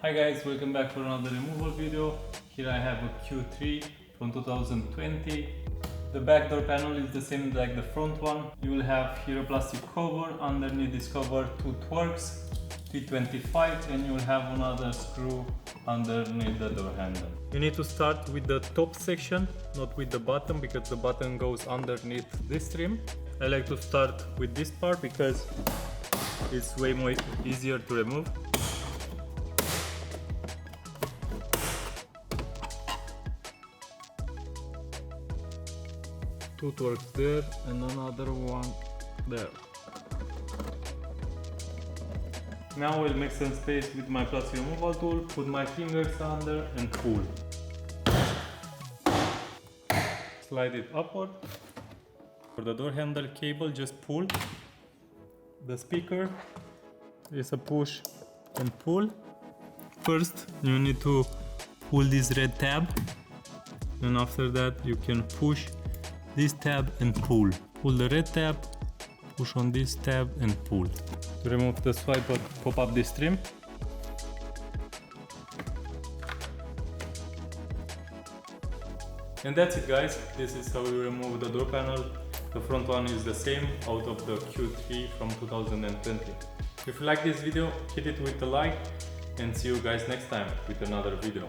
Hi guys, welcome back for another removal video. Here I have a Q3 from 2020. The back door panel is the same like the front one. You will have here a plastic cover, underneath this cover two Torx T25, and you will have another screw underneath the door handle. You need to start with the top section, not with the bottom, because the bottom goes underneath this trim. I like to start with this part because it's way more easier to remove. Two Torx there and another one there. Now we'll make some space with my plastic removal tool, put my fingers under and pull. Slide it upward. For the door handle cable, just pull. The speaker is a push and pull. First you need to pull this red tab, and after that you can push this tab and pull. Pull the red tab, push on this tab and pull. To remove the swipe, pop up this trim. And that's it guys, this is how you remove the door panel. The front one is the same out of the Q3 from 2020. If you like this video, hit it with a like and see you guys next time with another video.